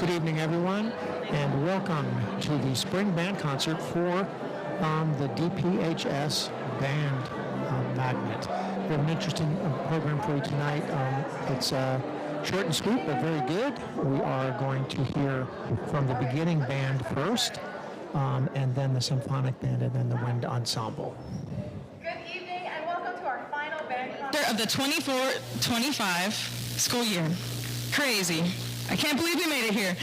Good evening, everyone, and welcome to the spring band concert for the DPHS band magnet. We have an interesting program for you tonight. It's short and sweet, but very good. We are going to hear from the beginning band first, and then the symphonic band, and then the wind ensemble. Good evening, and welcome to our final band concert of the 24-25 school year. Crazy. I can't believe we made it here.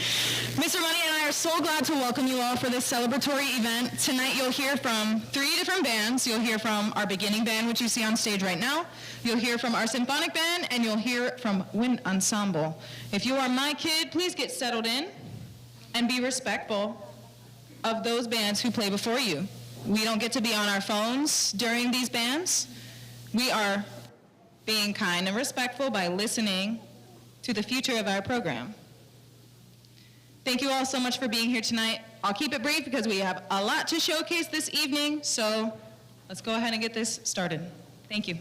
Mr. Money and I are so glad to welcome you all for this celebratory event. Tonight you'll hear from 3 different bands. You'll hear from our beginning band, which you see on stage right now. You'll hear from our symphonic band, and you'll hear from wind ensemble. If you are my kid, please get settled in and be respectful of those bands who play before you. We don't get to be on our phones during these bands. We are being kind and respectful by listening to the future of our program. Thank you all so much for being here tonight. I'll keep it brief because we have a lot to showcase this evening, so let's go ahead and get this started. Thank you.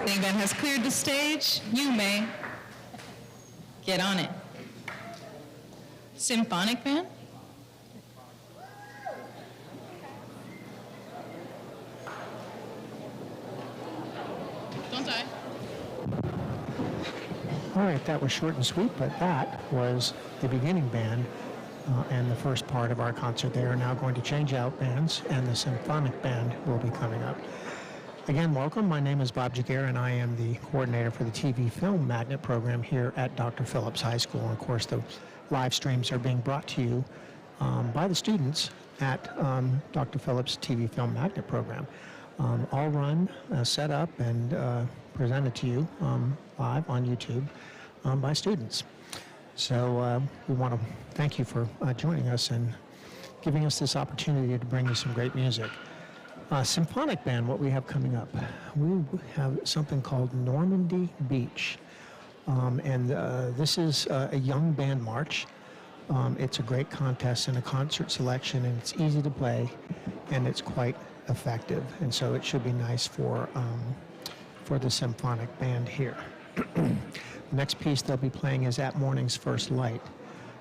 marching band has cleared the stage, you may get on it. Symphonic band? Don't die. All right, that was short and sweet, but that was the beginning band and the first part of our concert. They are now going to change out bands, and the symphonic band will be coming up. Again, welcome. My name is Bob Jaguar, and I am the coordinator for the TV Film Magnet program here at Dr. Phillips High School. And of course, the live streams are being brought to you by the students at Dr. Phillips TV Film Magnet program. All run, set up, and presented to you live on YouTube by students. So we want to thank you for joining us and giving us this opportunity to bring you some great music. Symphonic band, what we have coming up, we have something called Normandy Beach. And this is a young band march. It's a great contest and a concert selection, and it's easy to play, and it's quite effective. And so it should be nice for the symphonic band here. The next piece they'll be playing is At Morning's First Light.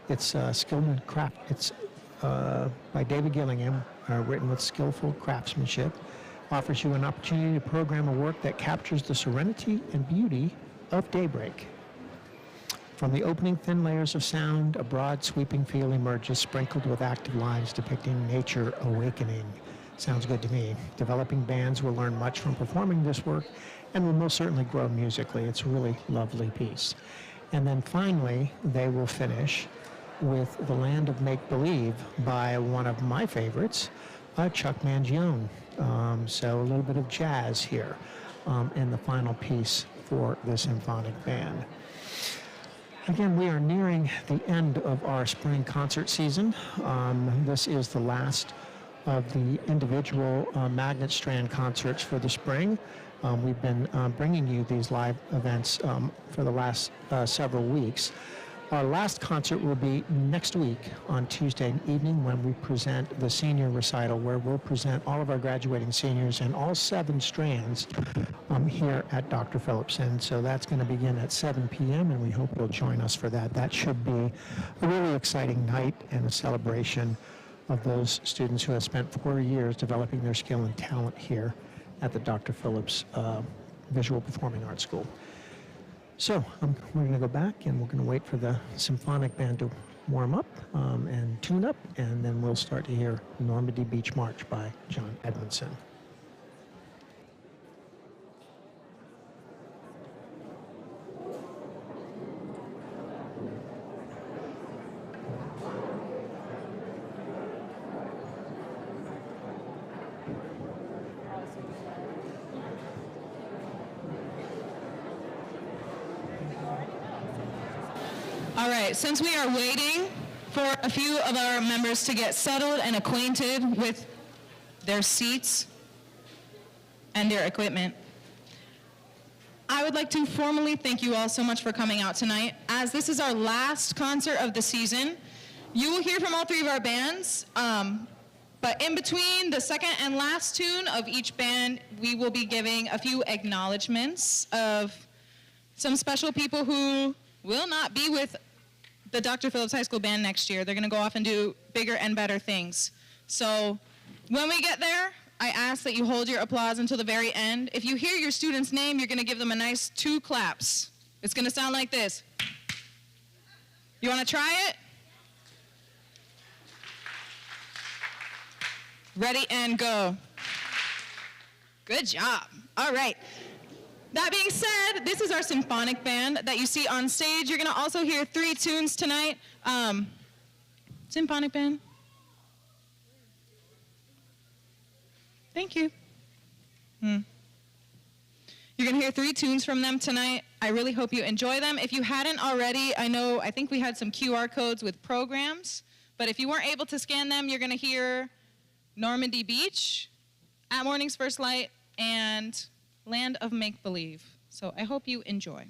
It's craft. It's by David Gillingham, written with skillful craftsmanship. Offers you an opportunity to program a work that captures the serenity and beauty of daybreak. From the opening thin layers of sound, a broad sweeping feel emerges, sprinkled with active lines depicting nature awakening. Sounds good to me. Developing bands will learn much from performing this work and will most certainly grow musically. It's a really lovely piece. And then finally, they will finish with The Land of Make-Believe by one of my favorites, Chuck Mangione. So a little bit of jazz here in the final piece for the symphonic band. Again, we are nearing the end of our spring concert season. This is the last of the individual Magnet Strand concerts for the spring. We've been bringing you these live events for the last several weeks. Our last concert will be next week on Tuesday evening when we present the senior recital, where we'll present all of our graduating seniors and all 7 strands here at Dr. Phillips. And so that's going to begin at 7 p.m. and we hope you'll join us for that. That should be a really exciting night and a celebration of those students who have spent 4 years developing their skill and talent here at the Dr. Phillips Visual Performing Arts School. So we're going to go back and we're going to wait for the symphonic band to warm up and tune up, and then we'll start to hear Normandy Beach March by John Edmondson. All right, since we are waiting for a few of our members to get settled and acquainted with their seats and their equipment, I would like to formally thank you all so much for coming out tonight. As this is our last concert of the season, you will hear from all 3 of our bands, but in between the second and last tune of each band, we will be giving a few acknowledgments of some special people who will not be with the Dr. Phillips High School Band next year. They're going to go off and do bigger and better things. So when we get there, I ask that you hold your applause until the very end. If you hear your student's name, you're going to give them a nice 2 claps. It's going to sound like this. You want to try it? Ready and go. Good job. All right. That being said, this is our symphonic band that you see on stage. You're going to also hear 3 tunes tonight. Symphonic band. Thank you. You're going to hear 3 tunes from them tonight. I really hope you enjoy them. If you hadn't already, I think we had some QR codes with programs, but if you weren't able to scan them, you're going to hear Normandy Beach, At Morning's First Light, and Land of Make-Believe. So I hope you enjoy.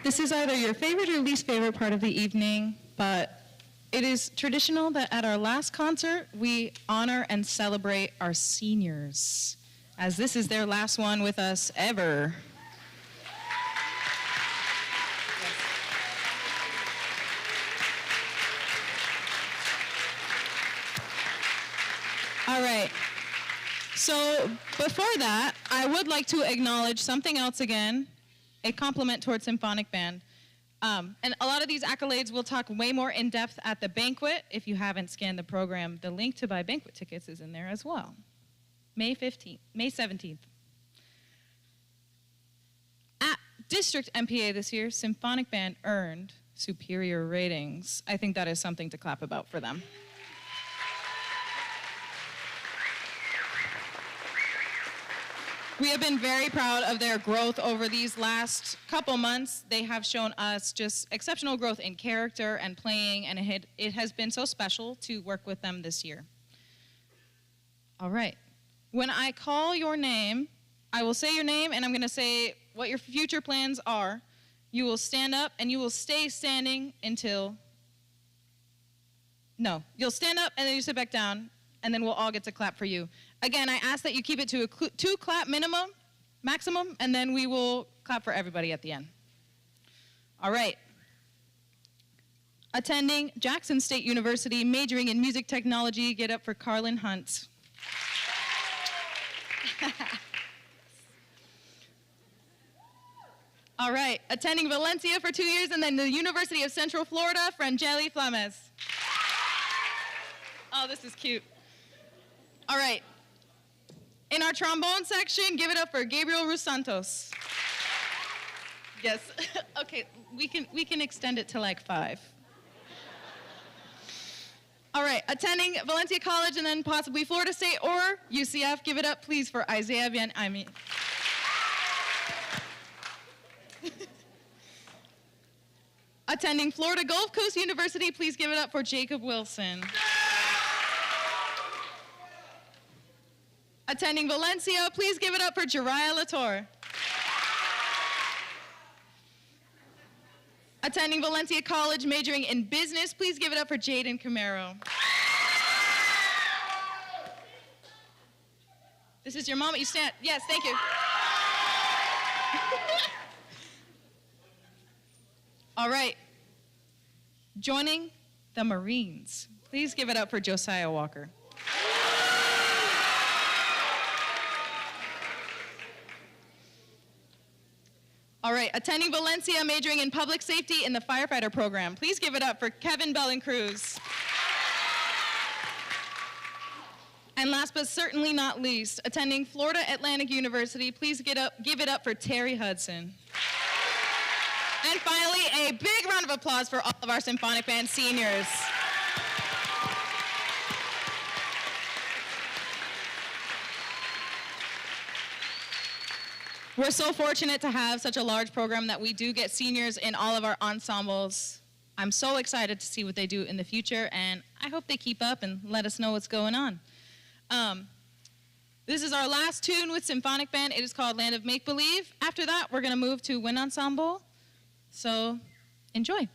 This is either your favorite or least favorite part of the evening, but it is traditional that at our last concert, we honor and celebrate our seniors, as this is their last one with us ever. All right. So before that, I would like to acknowledge something else again, a compliment towards Symphonic Band. And a lot of these accolades we'll talk way more in depth at the banquet. If you haven't scanned the program, the link to buy banquet tickets is in there as well. May 17th. At District MPA this year, Symphonic Band earned superior ratings. I think that is something to clap about for them. We have been very proud of their growth over these last couple months. They have shown us just exceptional growth in character and playing, and it has been so special to work with them this year. All right. When I call your name, I will say your name, and I'm going to say what your future plans are. You will stand up, and you will stay standing until... No, you'll stand up, and then you sit back down, and then we'll all get to clap for you. Again, I ask that you keep it to a 2-clap maximum, and then we will clap for everybody at the end. All right. Attending Jackson State University, majoring in music technology, get up for Carlin Hunt. All right. Attending Valencia for 2 years, and then the University of Central Florida, Frangeli Flames. Oh, this is cute. All right. In our trombone section, give it up for Gabriel Rusantos. Yes. Okay, we can extend it to like 5. All right, attending Valencia College and then possibly Florida State or UCF, give it up please for Isaiah Bien-Aimee. Attending Florida Gulf Coast University, please give it up for Jacob Wilson. Attending Valencia, please give it up for Jariah Latour. Attending Valencia College, majoring in business, please give it up for Jaden Camaro. This is your mom. You stand. Yes, thank you. All right. Joining the Marines, please give it up for Josiah Walker. All right, attending Valencia, majoring in public safety in the firefighter program. Please give it up for Kevin Bellencruz. And last but certainly not least, attending Florida Atlantic University, please give it up for Terry Hudson. And finally, a big round of applause for all of our Symphonic Band seniors. We're so fortunate to have such a large program that we do get seniors in all of our ensembles. I'm so excited to see what they do in the future, and I hope they keep up and let us know what's going on. This is our last tune with Symphonic Band. It is called Land of Make Believe. After that, we're going to move to Wind Ensemble. So enjoy.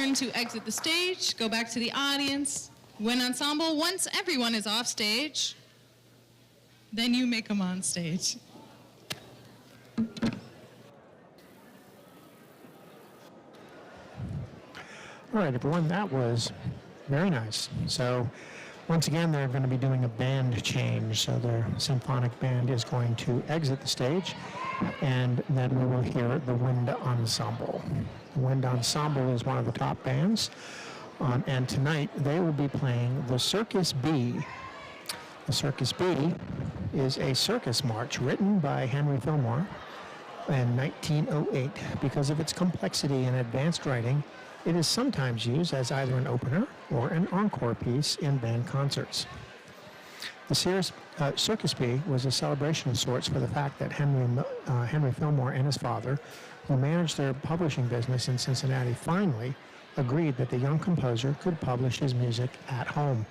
turn to exit the stage, go back to the audience. Wind ensemble, once everyone is off stage, then you may come on stage. All right, everyone, that was very nice. So once again, they're going to be doing a band change. So their symphonic band is going to exit the stage, and then we will hear the Wind Ensemble. The Wind Ensemble is one of the top bands, and tonight they will be playing the Circus Bee. The Circus Bee is a circus march written by Henry Fillmore in 1908. Because of its complexity and advanced writing, it is sometimes used as either an opener or an encore piece in band concerts. The Circus Bee was a celebration of sorts for the fact that Henry Fillmore and his father, who managed their publishing business in Cincinnati, finally agreed that the young composer could publish his music at home.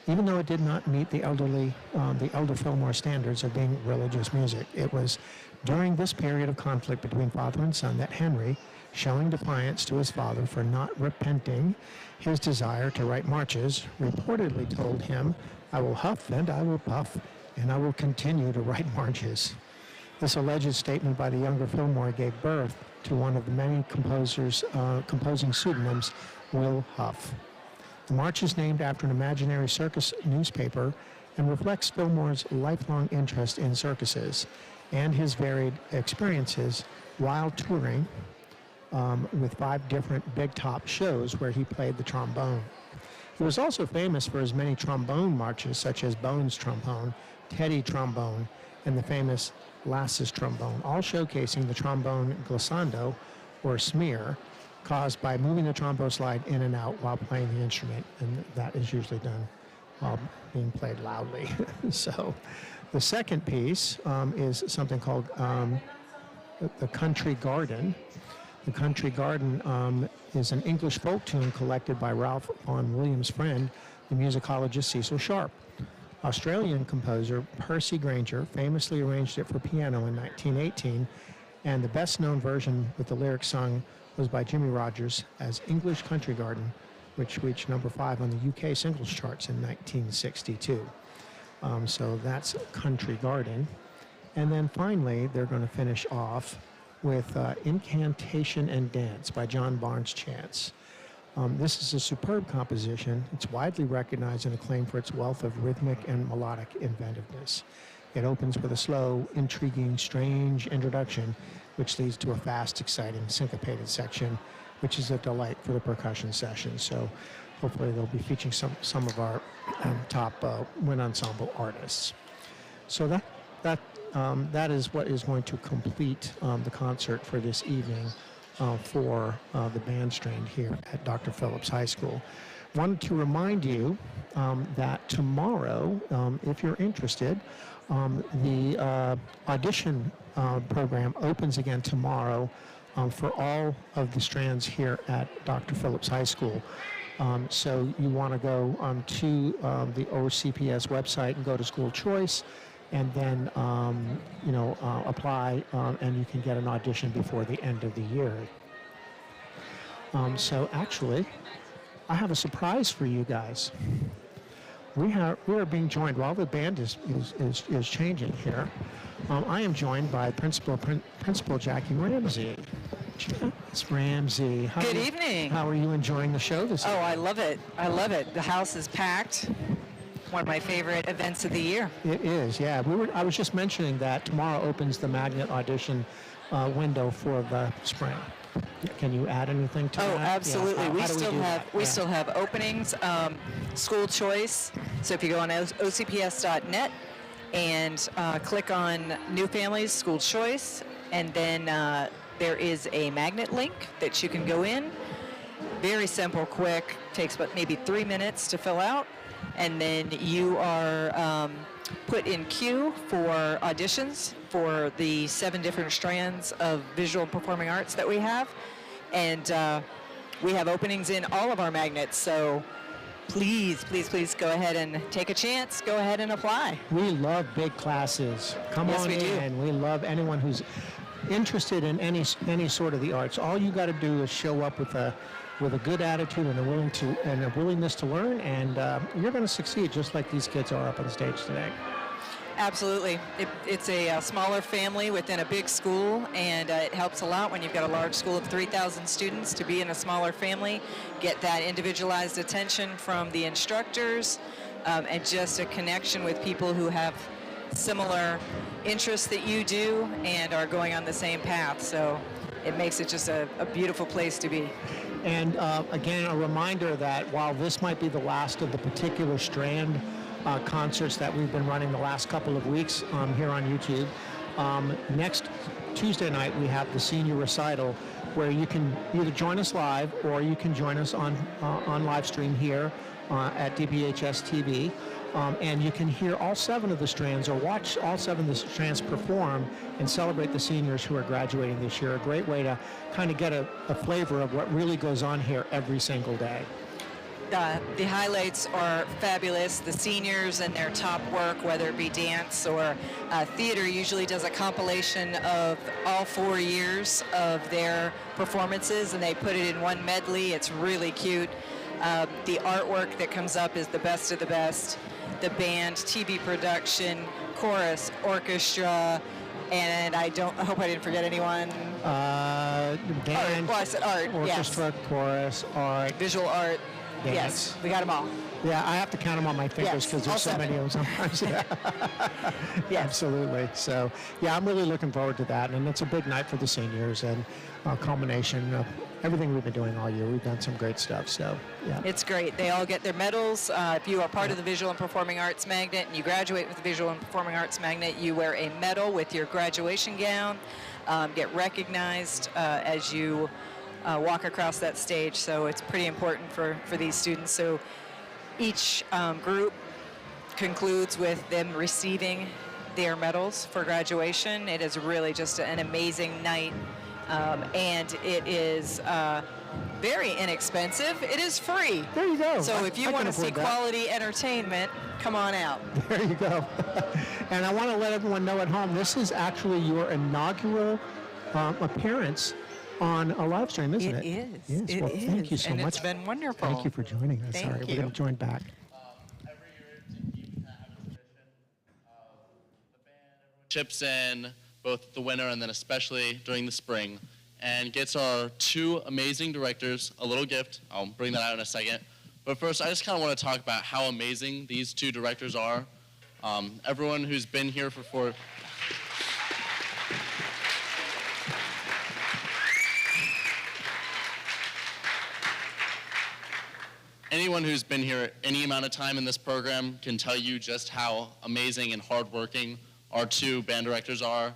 Even though it did not meet the elder Fillmore standards of being religious music, it was during this period of conflict between father and son that Henry, showing defiance to his father for not repenting his desire to write marches, reportedly told him, "I will huff and I will puff, and I will continue to write marches." This alleged statement by the younger Fillmore gave birth to one of the many composers composing pseudonyms, Will Huff. The march is named after an imaginary circus newspaper and reflects Fillmore's lifelong interest in circuses and his varied experiences while touring with 5 different big top shows where he played the trombone. He was also famous for his many trombone marches, such as Bones Trombone, Teddy Trombone, and the famous Lass's Trombone, all showcasing the trombone glissando, or smear, caused by moving the trombone slide in and out while playing the instrument, and that is usually done while being played loudly. So the second piece is something called the Country Garden. The Country Garden is an English folk tune collected by Ralph Vaughan Williams' friend, the musicologist Cecil Sharp. Australian composer Percy Grainger famously arranged it for piano in 1918, and the best-known version with the lyrics sung was by Jimmy Rogers as English Country Garden, which reached number 5 on the UK singles charts in 1962. So that's Country Garden. And then finally, they're going to finish off with Incantation and Dance by John Barnes Chance. This is a superb composition. It's widely recognized and acclaimed for its wealth of rhythmic and melodic inventiveness. It opens with a slow, intriguing, strange introduction, which leads to a fast, exciting, syncopated section, which is a delight for the percussion session. So hopefully they'll be featuring some of our top wind ensemble artists. So that is what is going to complete the concert for this evening for the band strand here at Dr. Phillips High School. Wanted to remind you that tomorrow, if you're interested, the audition program opens again tomorrow for all of the strands here at Dr. Phillips High School. So you want to go to the OCPS website and go to school choice, and then apply, and you can get an audition before the end of the year. So actually, I have a surprise for you guys. We are being joined while the band is changing here. I am joined by Principal Jackie Ramsey. It's Ramsey. Good evening. How are you enjoying the show this evening? Oh, I love it. I love it. The house is packed. One of my favorite events of the year. It is, yeah. I was just mentioning that tomorrow opens the magnet audition window for the spring. Can you add anything to that? Oh, absolutely. Yeah. We still have openings. School choice. So if you go on ocps.net and click on New Families School Choice, and then there is a magnet link that you can go in. Very simple, quick. Takes about maybe 3 minutes to fill out. And then you are put in queue for auditions for the 7 different strands of visual and performing arts that we have. And we have openings in all of our magnets. So please, please, please go ahead and take a chance. Go ahead and apply. We love big classes. Come Yes, on we do. in. We love anyone who's interested in any sort of the arts. All you got to do is show up with a with a good attitude and a willingness to learn, and you're going to succeed just like these kids are up on stage today. Absolutely. It's a smaller family within a big school, and it helps a lot when you've got a large school of 3,000 students to be in a smaller family, get that individualized attention from the instructors, and just a connection with people who have similar interests that you do and are going on the same path. So it makes it just a beautiful place to be. And again, a reminder that while this might be the last of the particular strand concerts that we've been running the last couple of weeks here on YouTube, next Tuesday night we have the senior recital, where you can either join us live or you can join us on live stream here at DPHS TV. And you can hear all 7 of the strands or watch all 7 of the strands perform and celebrate the seniors who are graduating this year. A great way to kind of get a flavor of what really goes on here every single day. The highlights are fabulous. The seniors and their top work, whether it be dance or theater, usually does a compilation of all 4 years of their performances, and they put it in one medley. It's really cute. The artwork that comes up is the best of the best. The band, TV production, chorus, orchestra, and I hope I didn't forget anyone. Band, art. Well, I said art, orchestra, yes. chorus, art, Visual art, dance. Yes, we got them all. Yeah, I have to count them on my fingers Yes, because all there's so 7. many of them sometimes. Yes. Absolutely. So, yeah, I'm really looking forward to that. And it's a big night for the seniors and a culmination of everything we've been doing all year. We've done some great stuff. So, yeah. It's great. They all get their medals. If you are part of the Visual and Performing Arts Magnet and you graduate with the Visual and Performing Arts Magnet, you wear a medal with your graduation gown, get recognized as you walk across that stage. So it's pretty important for these students. So each group concludes with them receiving their medals for graduation. It is really just an amazing night, and it is very inexpensive. It is free. There you go. So if you I want can to see afford that. quality entertainment, come on out. There you go. And I want to let everyone know at home, this is actually your inaugural appearance on a live stream, isn't it? It is. Yes. It Well, thank you is. so And much. it's been wonderful. Thank you for joining us. Thank Sorry, we're you. going to join back. Every year, to have a tradition of the band, everyone chips in, both the winter and then especially during the spring, and gets our 2 amazing directors a little gift. I'll bring that out in a second. But first, I just kind of want to talk about how amazing these 2 directors are. Everyone who's been here for 4... Anyone who's been here any amount of time in this program can tell you just how amazing and hardworking our 2 band directors are.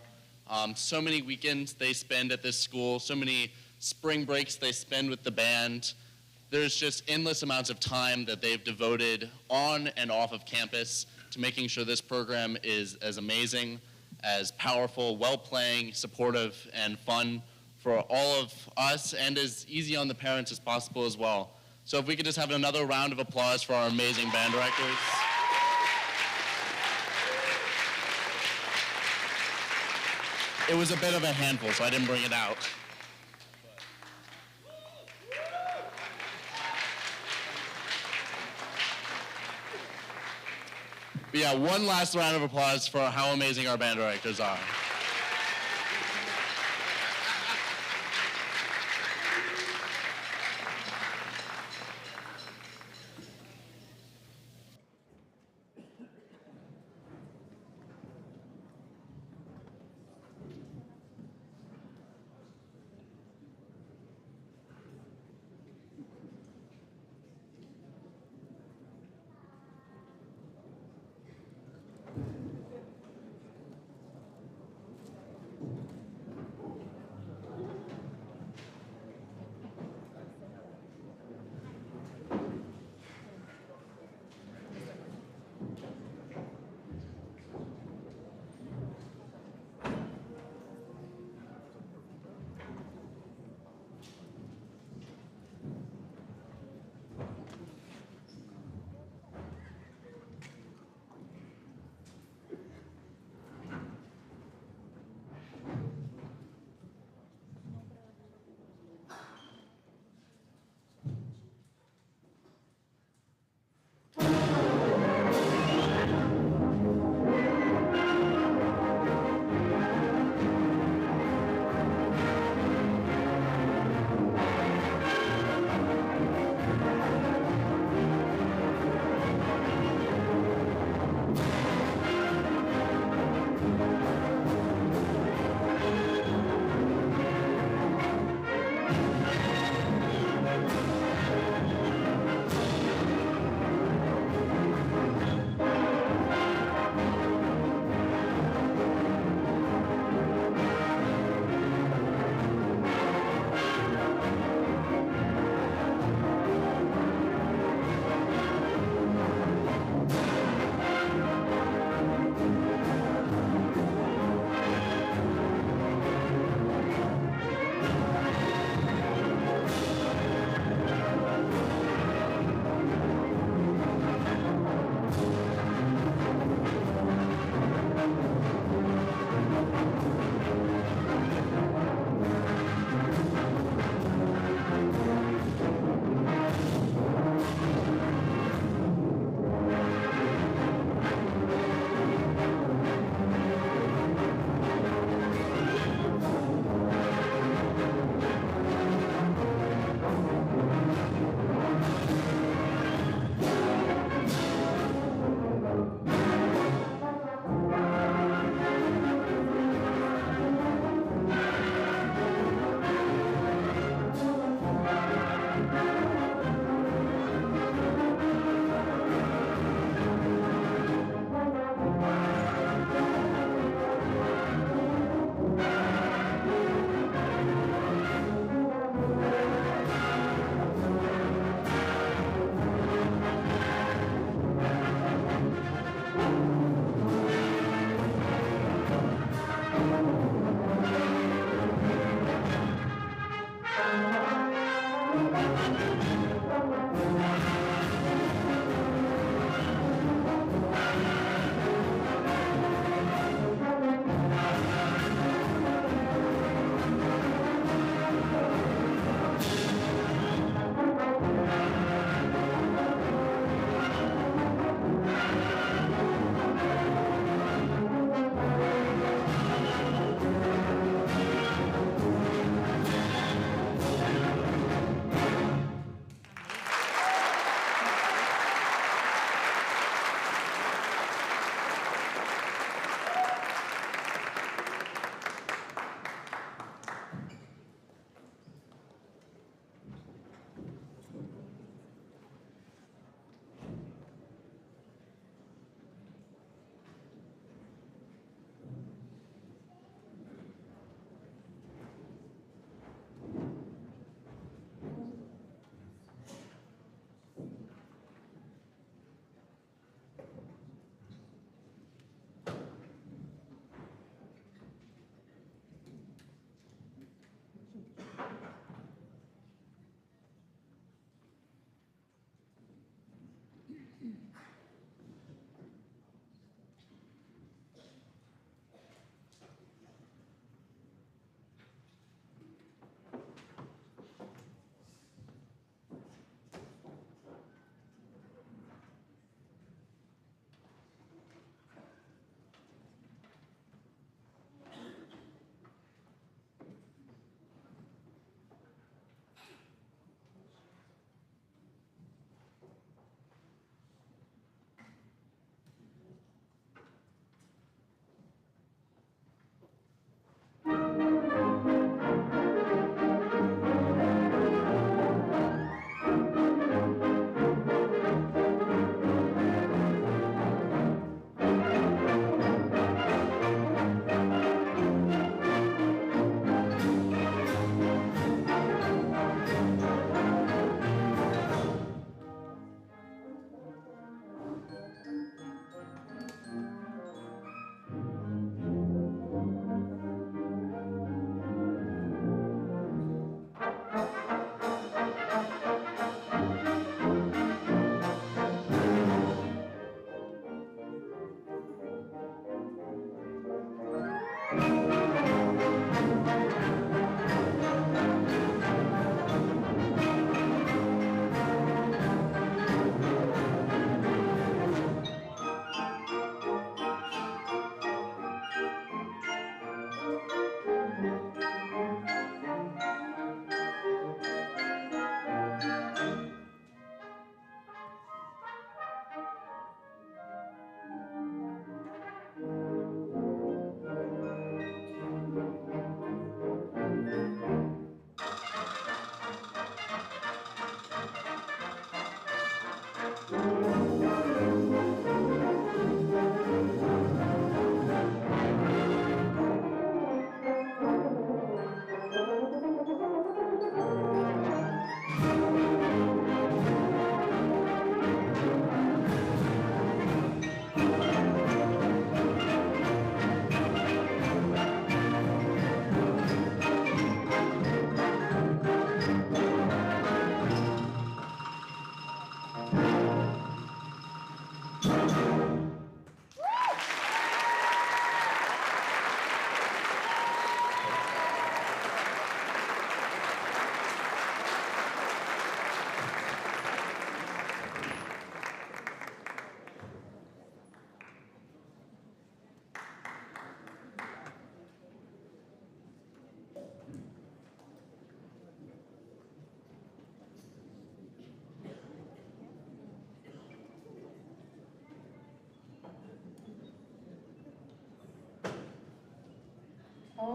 So many weekends they spend at this school, so many spring breaks they spend with the band. There's just endless amounts of time that they've devoted on and off of campus to making sure this program is as amazing, as powerful, well-playing, supportive, and fun for all of us, and as easy on the parents as possible as well. So if we could just have another round of applause for our amazing band directors. It was a bit of a handful, so I didn't bring it out. But yeah, one last round of applause for how amazing our band directors are.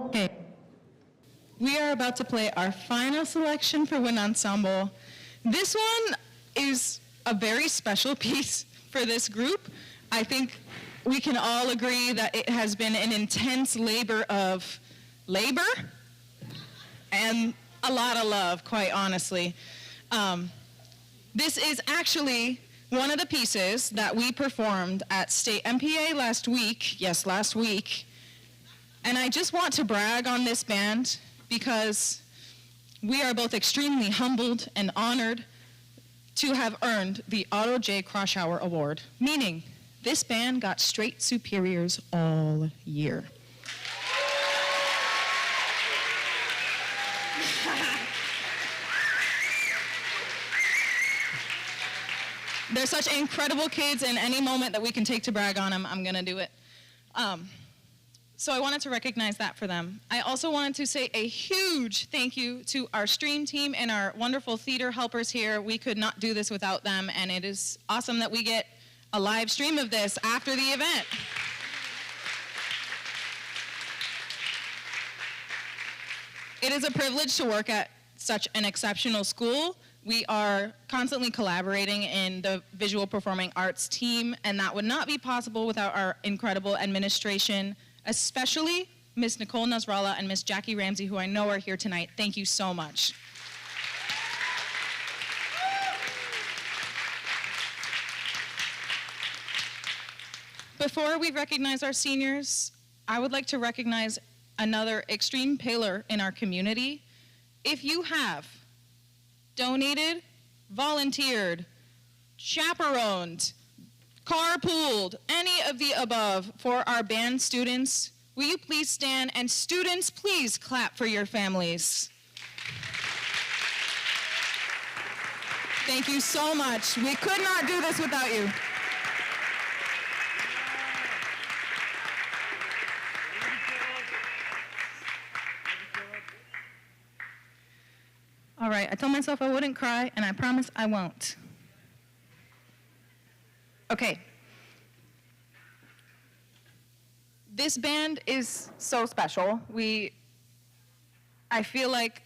Okay. We are about to play our final selection for Wind Ensemble. This one is a very special piece for this group. I think we can all agree that it has been an intense labor and a lot of love, quite honestly. This is actually one of the pieces that we performed at State MPA last week. Yes, last week. And I just want to brag on this band because we are both extremely humbled and honored to have earned the Otto J. Kroschauer Award, meaning this band got straight superiors all year. They're such incredible kids, and any moment that we can take to brag on them, I'm gonna do it. So I wanted to recognize that for them. I also wanted to say a huge thank you to our stream team and our wonderful theater helpers here. We could not do this without them, and it is awesome that we get a live stream of this after the event. It is a privilege to work at such an exceptional school. We are constantly collaborating in the visual performing arts team, and that would not be possible without our incredible administration, especially Ms. Nicole Nasrallah and Ms. Jackie Ramsey, who I know are here tonight. Thank you so much. Before we recognize our seniors, I would like to recognize another extreme pillar in our community. If you have donated, volunteered, chaperoned, carpooled, any of the above for our band students, will you please stand, and students, please clap for your families. Thank you so much. We could not do this without you. All right, I told myself I wouldn't cry, and I promise I won't. Okay. This band is so special. I feel like,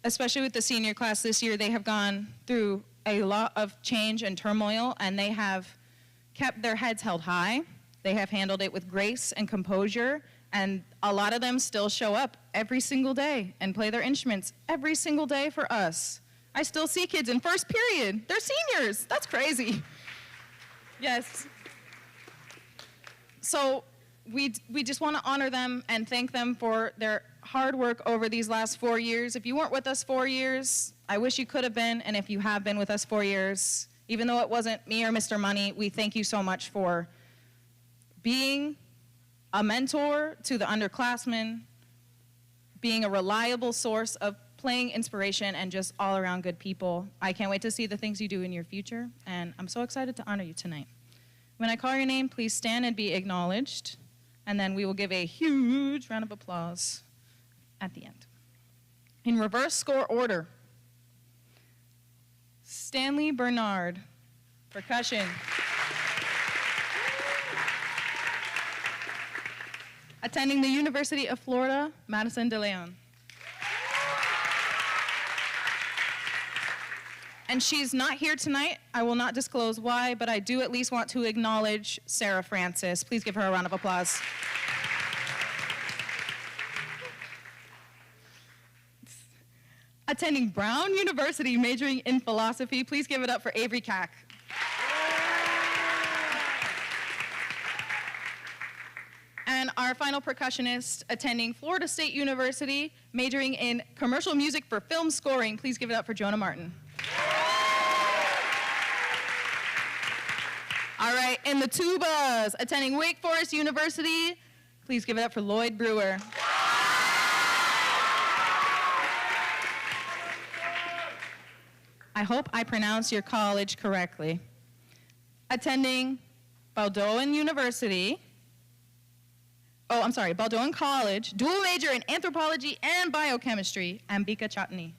especially with the senior class this year, they have gone through a lot of change and turmoil, and they have kept their heads held high. They have handled it with grace and composure, and a lot of them still show up every single day and play their instruments every single day for us. I still see kids in first period. They're seniors. That's crazy. Yes. So we just want to honor them and thank them for their hard work over these last 4 years. If you weren't with us 4 years, I wish you could have been, and if you have been with us 4 years, even though it wasn't me or Mr. Money, we thank you so much for being a mentor to the underclassmen, being a reliable source of playing inspiration and just all around good people. I can't wait to see the things you do in your future, and I'm so excited to honor you tonight. When I call your name, please stand and be acknowledged, and then we will give a huge round of applause at the end. In reverse score order, Stanley Bernard, percussion. Attending the University of Florida, Madison de Leon. And she's not here tonight. I will not disclose why, but I do at least want to acknowledge Sarah Francis. Please give her a round of applause. Attending Brown University, majoring in philosophy. Please give it up for Avery Cack. And our final percussionist, attending Florida State University, majoring in commercial music for film scoring. Please give it up for Jonah Martin. All right, and the tubas, attending Wake Forest University. Please give it up for Lloyd Brewer. I hope I pronounced your college correctly. Attending Bowdoin University. Bowdoin College, dual major in anthropology and biochemistry, Ambika Chatney.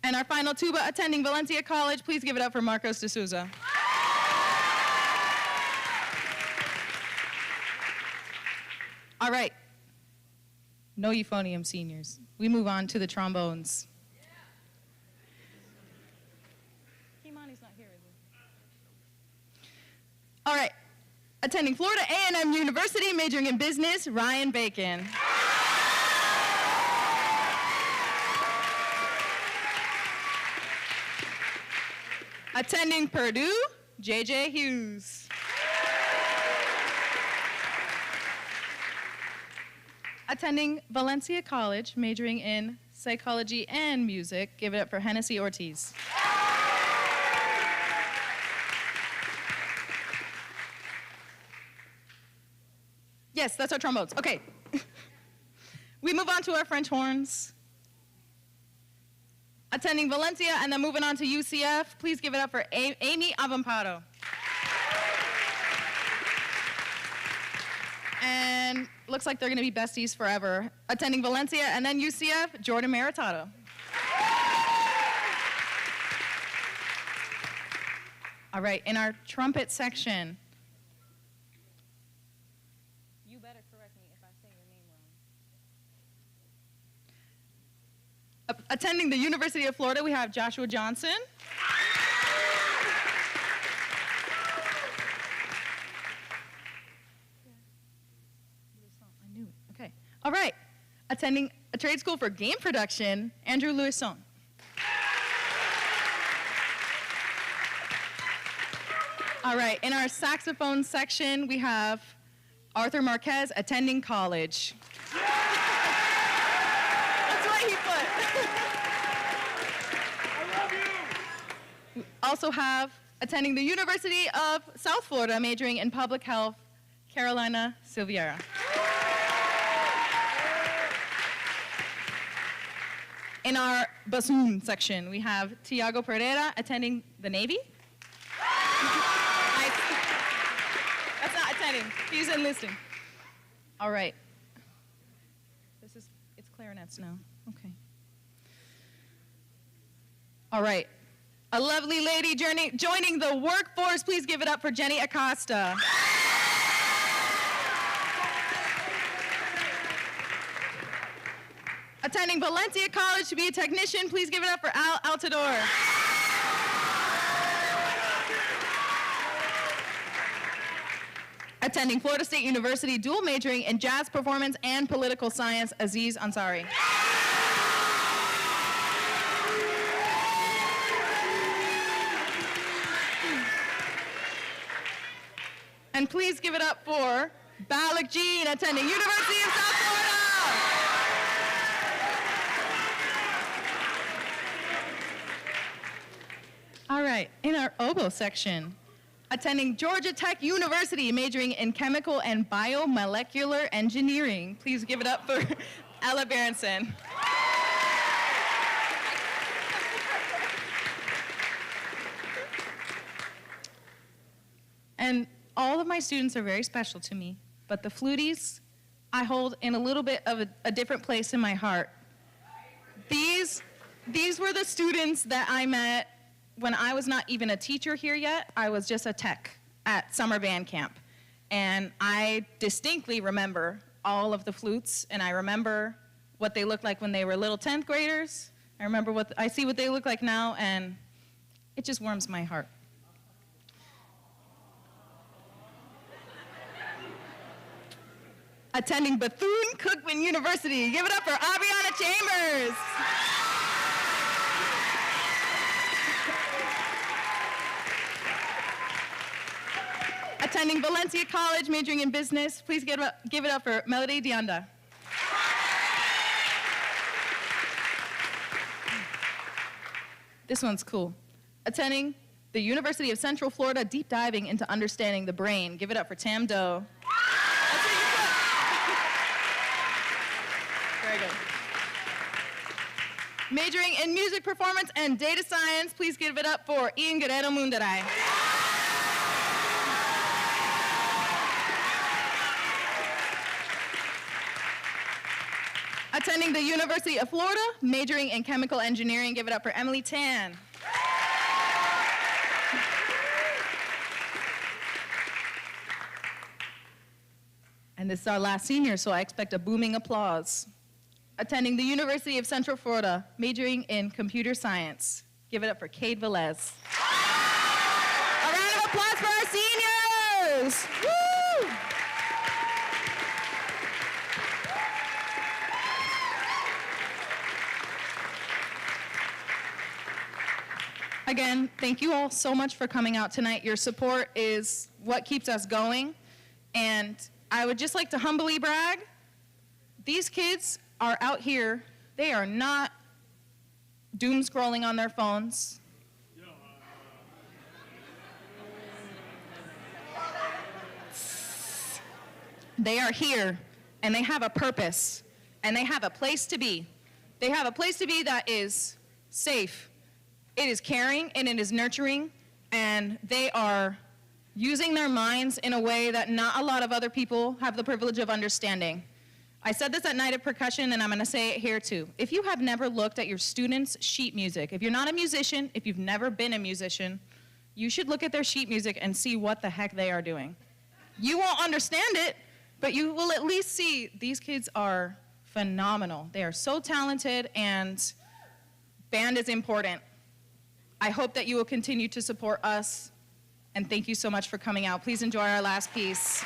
And our final tuba attending Valencia College, please give it up for Marcos de Souza. All right, no euphonium seniors. We move on to the trombones. Kimani's not here, is he? All right, attending Florida A&M University, majoring in business, Ryan Bacon. Attending Purdue, J.J. Hughes. Attending Valencia College, majoring in psychology and music. Give it up for Hennessy Ortiz. Yes, that's our trombones. Okay. We move on to our French horns. Attending Valencia and then moving on to UCF, please give it up for Amy Avampado. And looks like they're gonna be besties forever. Attending Valencia and then UCF, Jordan Maritato. All right, in our trumpet section, you better correct me if I say your name wrong. Attending the University of Florida, we have Joshua Johnson. I knew it. Okay. All right. Attending a trade school for game production, Andrew Louison. All right. In our saxophone section, we have Arthur Marquez attending college. He put. I love you. We also have attending the University of South Florida, majoring in public health, Carolina Silviera. In our bassoon section, we have Tiago Pereira attending the Navy. That's not attending. He's enlisting. All right. It's clarinets now. Okay. All right. A lovely lady joining the workforce. Please give it up for Jenny Acosta. Attending Valencia College to be a technician. Please give it up for Al Altador. Attending Florida State University, dual majoring in jazz performance and political science, Aziz Ansari. And please give it up for Balak Jean, attending University of South Florida. All right, in our oboe section, attending Georgia Tech University, majoring in chemical and biomolecular engineering. Please give it up for Ella Berenson. And all of my students are very special to me, but the fluties I hold in a little bit of a different place in my heart. These were the students that I met when I was not even a teacher here yet. I was just a tech at summer band camp. And I distinctly remember all of the flutes, and I remember what they looked like when they were little 10th graders. I remember I see what they look like now, and it just warms my heart. Attending Bethune-Cookman University. Give it up for Aviana Chambers. Attending Valencia College, majoring in business. Please give it up for Melody Dianda. This one's cool. Attending the University of Central Florida, deep diving into understanding the brain. Give it up for Tam Doe. Very good. Majoring in music performance and data science, please give it up for Ian Guerrero Mundaray. Attending the University of Florida, majoring in chemical engineering, give it up for Emily Tan. And this is our last senior, so I expect a booming applause. Attending the University of Central Florida, majoring in computer science. Give it up for Cade Velez. A round of applause for our seniors! Woo! Again, thank you all so much for coming out tonight. Your support is what keeps us going. And I would just like to humbly brag, these kids are out here, they are not doom scrolling on their phones. They are here, and they have a purpose, and they have a place to be. They have a place to be that is safe. It is caring, and it is nurturing, and they are using their minds in a way that not a lot of other people have the privilege of understanding. I said this at Night of Percussion, and I'm going to say it here too. If you have never looked at your students' sheet music, if you're not a musician, if you've never been a musician, you should look at their sheet music and see what the heck they are doing. You won't understand it, but you will at least see these kids are phenomenal. They are so talented, and band is important. I hope that you will continue to support us, and thank you so much for coming out. Please enjoy our last piece.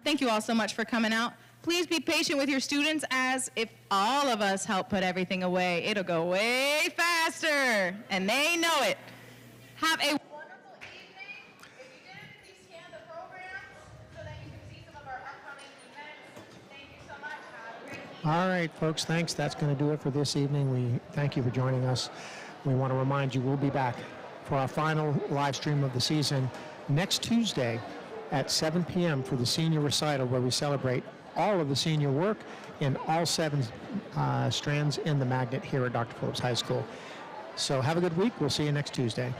Thank you all so much for coming out. Please be patient with your students, as if all of us help put everything away, it'll go way faster, and they know it. Have a Wonderful evening. If you did, please scan the programs so that you can see some of our upcoming events. Thank you so much. Have a great evening. All right, folks, thanks. That's going to do it for this evening. We thank you for joining us. We want to remind you we'll be back for our final live stream of the season next Tuesday at 7 p.m. for the senior recital, where we celebrate all of the senior work in all 7 strands in the magnet here at Dr. Phillips High School. So have a good week. We'll see you next Tuesday.